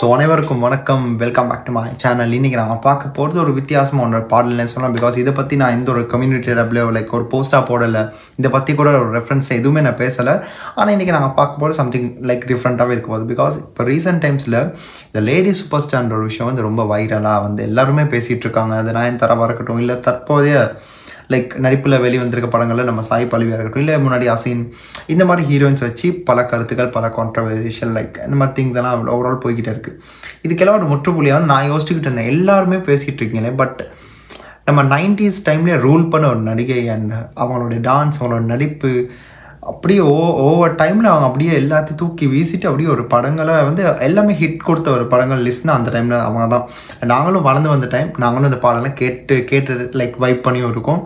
So அனைவருக்கும் வணக்கம், welcome back to my channel. இன்றைக்கி நாங்கள் பார்க்க போகிறது ஒரு வித்தியாசமான ஒரு பாடல்னு சொல்லலாம். பிகாஸ் இதை பற்றி நான் எந்த ஒரு கம்யூனிட்டி டேப்லையோ லைக் ஒரு போஸ்ட்டாக போடலை, இதை பற்றி கூட ஒரு ரெஃபரன்ஸ் எதுவுமே நான் பேசலை. ஆனால் இன்றைக்கி நாங்கள் பார்க்க போகிறது சம்திங் லைக் டிஃப்ரெண்ட்டாகவே இருக்க போகுது. பிகாஸ் இப்போ ரீசெண்ட் டைம்ஸில் இந்த லேடி சூப்பர் ஸ்டார்ன்ற ஒரு விஷயம் வந்து ரொம்ப வைரலாக வந்து எல்லாருமே பேசிகிட்டு இருக்காங்க. அது நயன்தாராவாக இருக்கட்டும், இல்லை தற்போதைய லைக் நடிப்பில் வெளியே வந்திருக்க படங்களில் நம்ம சாய் பல்லவியாக இருக்கட்டும், இல்லை முன்னாடி அசீன், இந்த மாதிரி ஹீரோயின்ஸ் வச்சு பல கருத்துக்கள், பல கான்ட்ரவர்ஷியல் லைக் இந்த மாதிரி திங்ஸ் எல்லாம் ஓவரால் போய்கிட்டே இருக்குது. இதுக்கெல்லாம் ஒரு முற்றுப்புள்ளியாக வந்து நான் யோசிச்சுக்கிட்டு இருந்தேன், எல்லாருமே பேசிகிட்டு இருக்கீங்களே, பட் நம்ம 90s டைம்லேயே ரூல் பண்ண ஒரு நடிகை அண்ட் அவங்களுடைய டான்ஸ், அவங்களோட நடிப்பு அப்படியே ஒவ்வொரு டைமில் அவங்க அப்படியே எல்லாத்தையும் தூக்கி வீசிட்டு அப்படியே ஒரு படங்களை வந்து எல்லாமே ஹிட் கொடுத்த ஒரு படங்கள் லிஸ்ட்னா அந்த டைமில் அவங்க தான். நாங்களும் வளர்ந்து வந்த டைம், நாங்களும் இந்த பாடலாம் கேட்டு லைக் வைப் பண்ணியும் இருக்கோம்.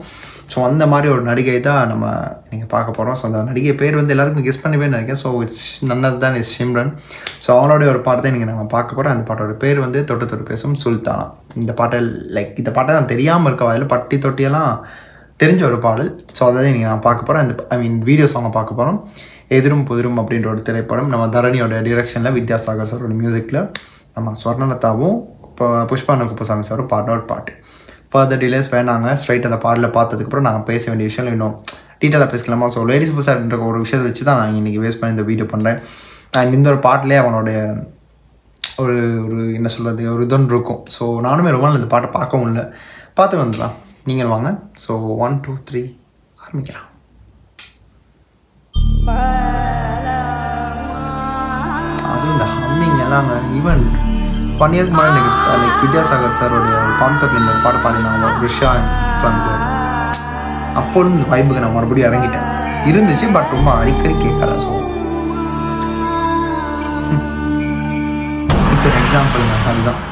ஸோ அந்த மாதிரி ஒரு நடிகை தான் நம்ம நீங்கள் பார்க்க போகிறோம். ஸோ அந்த நடிகை பேர் வந்து எல்லாருக்கும் கெஸ் பண்ணவே நினைக்கிறேன். ஸோ இட்ஸ் நன்னது தான் இஸ் சிம்ரன். ஸோ அவங்களுடைய ஒரு பாட்டை நீங்கள் நம்ம பார்க்க போகிறோம். அந்த பாட்டோட பேர் வந்து தொட்டு தொட்டு பேசும் சுல்தானா. இந்த பாட்டை இந்த பாட்டை நான் தெரியாமல் இருக்க வாயில் பட்டி தொட்டியெல்லாம் தெரிஞ்ச ஒரு பாடல். ஸோ அதாவது நீங்கள் நான் பார்க்க போகிறோம். அந்த வீடியோ சாங்கை பார்க்க போகிறோம். எதிரும் புதிரும் அப்படின்ற ஒரு திரைப்படம், நம்ம தரணியோட டிரெக்ஷனில், வித்யாசாகர் சாரோட மியூசிக்கில், நம்ம ஸ்வர்ணலதாவும் புஷ்பா குப்புசாமி சாரும் பாடின ஒரு பாட்டு. ஃபர்தர் டிலேஸ் வேணாங்க, ஸ்ட்ரைட் அந்த பாடலை பார்த்ததுக்கப்புறம் நாங்கள் பேச வேண்டிய விஷயம் இன்னும் டீட்டெயிலாக பேசலாமா. ஸோ லேடிஸ் புதுசாகன்ற ஒரு விஷயத்தை வச்சு தான் நான் இன்றைக்கி வேஸ்ட் பண்ணி இந்த வீடியோ பண்ணுறேன். அண்ட் இந்த ஒரு பாட்டிலே அவனுடைய ஒரு என்ன சொல்கிறது, ஒரு இதொன்று இருக்கும். ஸோ நானுமே ரொம்ப நாள் இந்த பாட்டை பார்க்க முடியல, பார்த்து வந்துடலாம். நீங்கள் வாங்க. ஸோ 1 2 3 ஆரம்பிக்கலாம். அதுவும் இந்த ஹம்மிங் எல்லாங்க ஈவன் 1 இயருக்கு முன்னாடி எனக்கு லைக் வித்யாசாகர் சாரோடைய ஒரு கான்செப்ட் இந்த பாட்டு பாடினாங்க, ரிஷா சாங் சார். அப்போது இந்த வைப்புக்கு நான் மறுபடியும் இறங்கிட்டேன். இருந்துச்சு, பட் ரொம்ப அடிக்கடி கேட்கல. ஸோ இட்ஸ் ஒரு எக்ஸாம்பிள். அதுதான்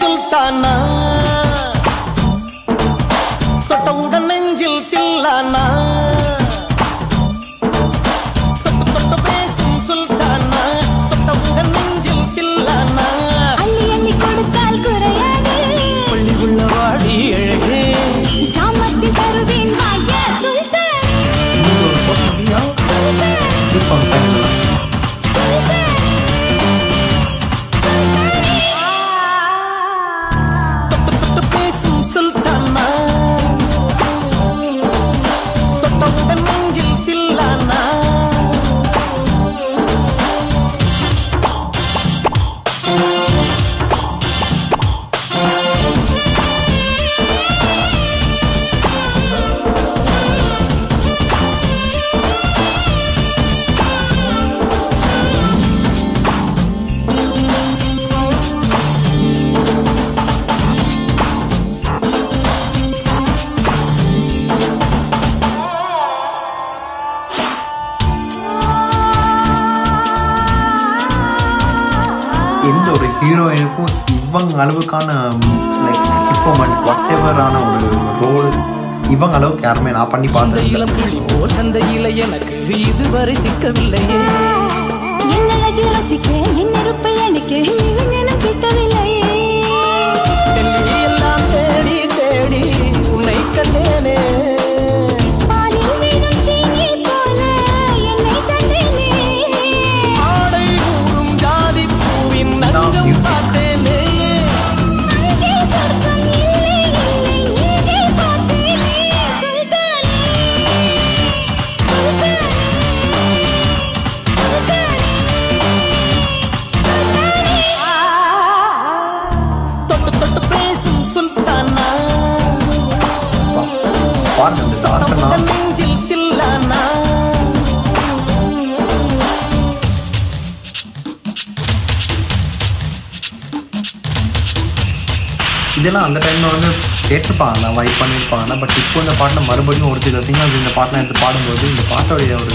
சுல்தானா, தொட்டவுடன் நெஞ்சில் தில்லானா, தொட்டு பேசும் சுல்தானா, தொட்டவுடன் நெஞ்சில் தில்லானா, அள்ளி அள்ளி கொடுத்தால் குறையாது, பள்ளி உள்ள வாடி அழகே, ஜாமத்தில் தருவேன் வாய சுல்தானே. எந்த ஒரு ஹீரோயினுக்கும் இவங்க அளவுக்கான லைக் ஹிப்போமெண்ட் வாட் எவரான ஒரு ரோல் இவங்க அளவுக்கு யாருமே நான் பண்ணி பார்த்தேன். சந்தையில எனக்கு இதுவரை சிக்கவில்லையே, என்னழகு ரசிக்க என் நெருப்பை அணைக்க இளைஞனும் கிட்டவில்லையே, எல்லாம் தேடி தேடி உன்னை கண்டேனே, பாலில் வீடும் சீனி போல என்னை தந்தேனே, ஆடை ஊறும் ஜாதி பூவின் நங்கம் பார்த்தேனே, அங்கே சொர்க்கம் இல்லை இல்லை இங்கே பார்த்தேனே, சுல்தானே சுல்தானே சுல்தானே. தொட்டு தொட்டு பேசும் சுல்தானா, பாருங்க இந்த டான்ஸ்னா நெஞ்சில் தில்லானா, இதெல்லாம் அந்த டைமில் வந்து கேட்டிருப்பாங்க, வைப் பண்ணியிருப்பாங்க. பட் இப்போ இந்த பாட்டில் மறுபடியும் ஒரு சில சிங்கர்ஸ் இந்த பாட்டில் எடுத்து பாடும்போது இந்த பாட்டோடைய ஒரு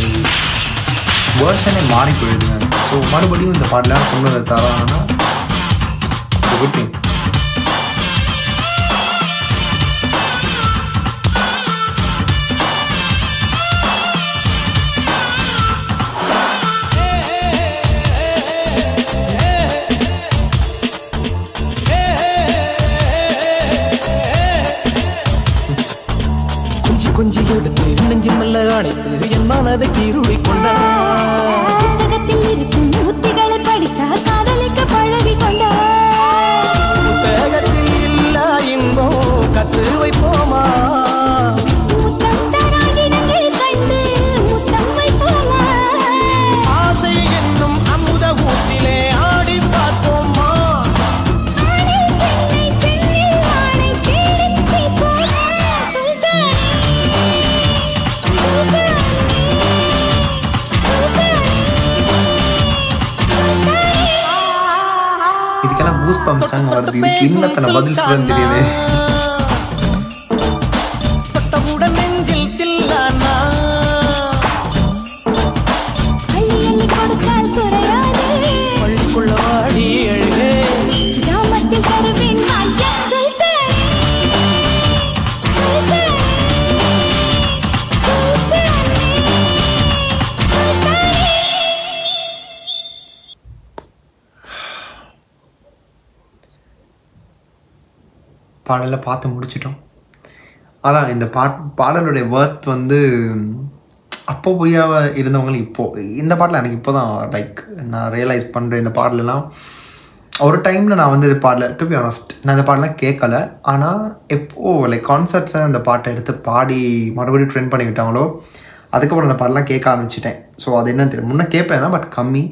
வேர்ஷனே மாறி போயிடுதுங்க. ஸோ மறுபடியும் இந்த பாட்டில் கொண்டு வந்து தராங்கன்னா குட் திங். மனதை இருளி கொண்டான். புத்தகத்தில் இருக்கும் உத்திகளை படித்தா காதலிக்க பழகி கொண்டான். புத்தகத்தில் இல்ல இன்பம் கற்று வைப்போமா, முத்தம் தரா இடங்கள் கண்டு முத்தம் வைப்போமா, ஆசை என்னும் அமுத ஊட்டிலே ஆடி பார்ப்போமா. ஆணில் பெண்ணை பெண்ணில் ஆணை தேடித் தீர்ப்போமா. சுல்தானே, சுல்தானே, இதுக்கெல்லாம் பூஸ் பம்ப்ஸ் தாங்க வருது. இதுக்கு இன்னத்தனை பதில் சொல்றேன்னு தெரியுது. தொட்டவுடன் நெஞ்சில் தில்லானா, அள்ளி அள்ளி கொடுத்தால் குறையாது. பள்ளிக்குள்ள வாடி எழுகே. கிராமத்தில் தருவேன் ஐயா. சுல்தானே, சுல்தானே, சுல்தானே, சுல்தானே. பாடலை பார்த்து முடிச்சிட்டோம். அதான் இந்த பாடலுடைய ஒர்த் வந்து அப்போ புரியாம இருந்தவங்களும் இப்போது இந்த பாட்டில் எனக்கு இப்போ தான் லைக் நான் ரியலைஸ் பண்ணுறேன். இந்த பாடலெல்லாம் ஒரு டைமில் நான் வந்து இது பாடல டு பி ஆனஸ்ட் நான் இந்த பாடலாம் கேட்கல. ஆனால் எப்போது லைக் கான்சர்ட்ஸை அந்த பாட்டை எடுத்து பாடி மறுபடியும் ட்ரெண்ட் பண்ணி விட்டாங்களோ அதுக்கப்புறம் அந்த பாடலாம் கேட்க ஆரம்பிச்சிட்டேன். ஸோ அது என்னன்னு தெரியும், முன்னே கேட்பேன் தான் பட் கம்மி.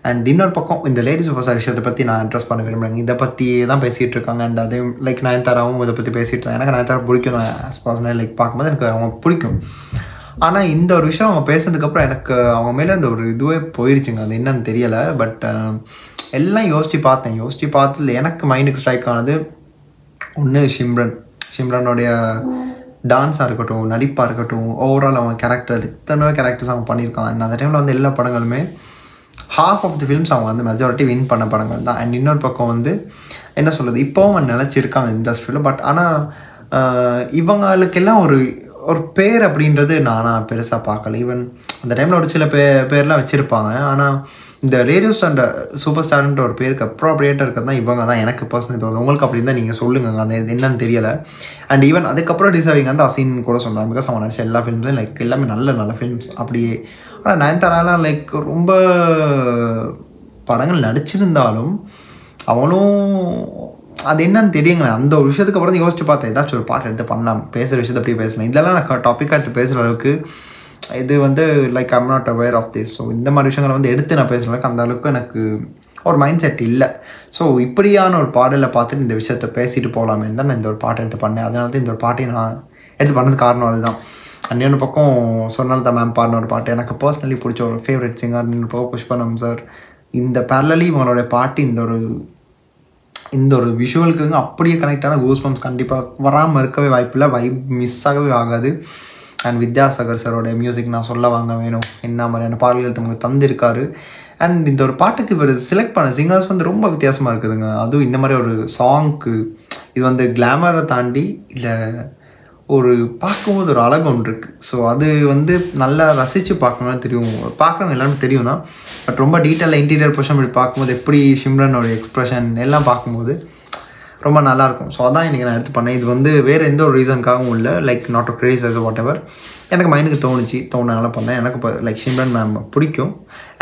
அண்ட் இன்னொரு பக்கம் இந்த லேடி சூப்பர் ஸ்டார் விஷயத்தை பற்றி நான் இன்ட்ரெஸ்ட் பண்ண விரும்புகிறேன். இதை பற்றியே தான் பேசிகிட்டு இருக்காங்க. அண்ட் அதையும் லைக் நயன்தாராவும் இதை பற்றி பேசிகிட்டு இருக்காங்க. எனக்கு நயன்தாரா பிடிக்கும் தான் ஆஸ் பர்சனல் லைக் பார்க்கும்போது எனக்கு அவங்க பிடிக்கும். ஆனால் இந்த ஒரு விஷயம் அவங்க பேசுனதுக்கப்புறம் எனக்கு அவங்க மேலே இந்த ஒரு இதுவே போயிடுச்சுங்க. அது என்னன்னு தெரியலை. பட் எல்லாம் யோசித்து பார்த்ததில் எனக்கு மைண்டுக்கு ஸ்ட்ரைக் ஆனது ஒன்று ஷிம்ரனுடைய டான்ஸாக இருக்கட்டும், நடிப்பாக இருக்கட்டும், ஓவரால் அவங்க கேரக்டர் இத்தனை கேரக்டர்ஸ் அவங்க பண்ணியிருக்காங்க. அந்த டைமில் வந்து எல்லா படங்களுமே ஹாஃப் ஆஃப் தி ஃபிலிம்ஸ் அவங்க வந்து மெஜாரிட்டி வின் பண்ண படங்கள் தான். அண்ட் இன்னொரு பக்கம் வந்து என்ன சொல்கிறது, இப்போவும் அவங்க நினச்சிருக்காங்க இண்டஸ்ட்ரியில். பட் ஆனால் இவங்களுக்கெல்லாம் ஒரு பேர் அப்படின்றது நான் பெருசாக பார்க்கல. ஈவன் அந்த டைமில் ஒரு சில பேர்லாம் வச்சுருப்பாங்க. ஆனால் இந்த ரேடியோ ஸ்டார் சூப்பர் ஸ்டார்ன்ற ஒரு பேருக்கு அப்ரோப்ரியேட்டாக இருக்கிறது தான் இவங்க தான் எனக்கு பர்சனலி தோணுது. உங்களுக்கு அப்படி இருந்தால் நீங்கள் சொல்லுங்கள் அது என்னன்னு தெரியலை. அண்ட் ஈவன் அதுக்கப்புறம் டிசர்விங் வந்து அசின் கூட சொல்கிறாங்க. பிகாஸ் அவங்க நடிச்ச எல்லா ஃபிலிம்ஸும் லைக் எல்லாமே நல்ல ஃபிலிம்ஸ் அப்படியே. ஆனால் நயன்தாராலாம் லைக் ரொம்ப படங்கள் நடிச்சிருந்தாலும் அவளும் அது என்னன்னு தெரியுங்களேன். அந்த ஒரு விஷயத்துக்கு அப்புறம் யோசிச்சு பார்த்தேன், ஏதாச்சும் ஒரு பாட்டு எடுத்து பண்ணலாம், பேசுகிற விஷயத்தை அப்படியே பேசலாம். இதெல்லாம் நான் டாப்பிக்காக எடுத்து பேசுகிற அளவுக்கு இது வந்து like I'm not aware of this. So இந்த மாதிரி விஷயங்களை வந்து எடுத்து நான் பேசுகிற அளவுக்கு அந்த அளவுக்கு எனக்கு ஒரு மைண்ட் செட் இல்லை. ஸோ இப்படியான ஒரு பாடலை பார்த்துட்டு இந்த விஷயத்தை பேசிட்டு போகலாமேன்னு தான் நான் இந்த ஒரு பாட்டை எடுத்து பண்ணேன். அதனால தான் இந்த ஒரு பாட்டை நான் எடுத்து பண்ணது காரணம் அதுதான். இன்னொரு பக்கம் சொன்னால்தா மேம் பாடின ஒரு பாட்டு எனக்கு பர்சனலி பிடிச்ச ஒரு ஃபேவரட் சிங்கர். இன்னொரு பக்கம் புஷ்பனம் சார். இந்த பேரலி இவங்களோட பாட்டு இந்த ஒரு விஷுவலுக்கு அப்படியே கனெக்டான கூஸ்பம்ஸ் கண்டிப்பாக வராமல் இருக்கவே வாய்ப்பில்லை. வைப் மிஸ் ஆகவே ஆகாது. அண்ட் வித்யாசாகர் சாரோட மியூசிக் நான் சொல்ல வாங்க வேணும், என்ன மாதிரியான பாடல்கள் நமக்கு தந்திருக்காரு. அண்ட் இந்த ஒரு பாட்டுக்கு இவர் செலக்ட் பண்ண சிங்கர்ஸ் வந்து ரொம்ப வித்தியாசமாக இருக்குதுங்க. அதுவும் இந்த மாதிரி ஒரு சாங்க்கு இது வந்து கிளாமரை தாண்டி இல்லை ஒரு பார்க்கும்போது ஒரு அழகு ஒன்று இருக்குது. ஸோ அது வந்து நல்லா ரசித்து பார்க்கணும்னு தெரியும், பார்க்குறவங்க எல்லாமே தெரியும் தான். பட் ரொம்ப டீட்டெயிலாக இன்டீரியர் பொசிஷன் இப்படி பார்க்கும்போது எப்படி ஷிம்ரனோட எக்ஸ்ப்ரெஷன் எல்லாம் பார்க்கும்போது ரொம்ப நல்லாயிருக்கும். ஸோ அதான் இன்றைக்கி நான் எடுத்து பண்ணேன். இது வந்து வேறு எந்த ஒரு ரீசனுக்காகவும் இல்லை, like not a craze as whatever. எனக்கு மைண்டுக்கு தோணுனால பண்ணேன். எனக்கு இப்போ லைக் ஷிம்ரன் மேம் பிடிக்கும்.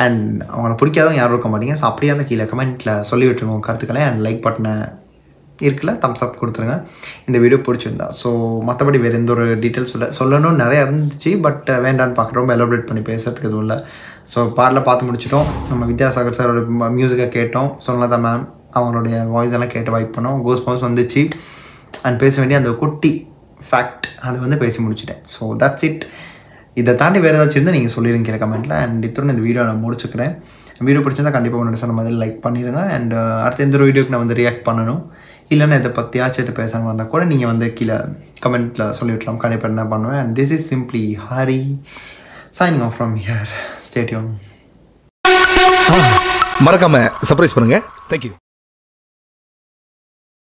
அண்ட் அவங்கள பிடிக்காதவங்க யாரும் இருக்க மாட்டீங்க. ஸோ அப்படியே அந்த கீழே கமெண்ட்டில் சொல்லி விட்டுருங்க கருத்துக்களை. அண்ட் லைக் பட்டனை இருக்குல்ல தம்ஸ் அப் கொடுத்துருங்க இந்த வீடியோ பிடிச்சிருந்தா. ஸோ மற்றபடி வேறு எந்த ஒரு டீட்டெயில்ஸ் சொல்லணும்னு நிறையா இருந்துச்சு. பட் வேண்டான்னு பார்க்க ரொம்ப எலாபரேட் பண்ணி பேசுறதுக்கு எதுவும் இல்லை. ஸோ பாடலை பார்த்து முடிச்சிட்டோம். நம்ம வித்யாசாகர் சாரோட மியூசிக்கை கேட்டோம். சொன்னதா மேம் அவங்களுடைய வாய்ஸ் எல்லாம் கேட்டு வைப் பண்ணோம். கூஸ்பம்ஸ் வந்துச்சு. அண்ட் பேச வேண்டிய அந்த குட்டி ஃபேக்ட் அது வந்து பேசி முடிச்சிட்டேன். So that's it. இதை தாண்டி வேறு ஏதாச்சும் இருந்தால் நீங்கள் சொல்லிடுங்க கீழே கமெண்ட்டில். அண்ட் இத்துடன் இந்த வீடியோ நான் முடிச்சுக்கிறேன். வீடியோ பிடிச்சிருந்தா கண்டிப்பாக முன்னாடி சொன்ன மாதிரி லைக் பண்ணிடுங்க. அண்ட் அடுத்த எந்த ஒரு வீடியோக்கு நான் வந்து ரியாக்ட் பண்ணணும் இல்லைன்னா இதை பற்றியாச்சும் பேசாமல் வந்தால் கூட நீங்கள் வந்து கீழே கமெண்ட்டில் சொல்லிவிட்டலாம். கண்டிப்பாக தான் பண்ணுவேன். And this is simply Hari signing off from here. Stay tune. மறக்காம சர்ப்ரைஸ் பண்ணுங்க. தேங்க்யூ.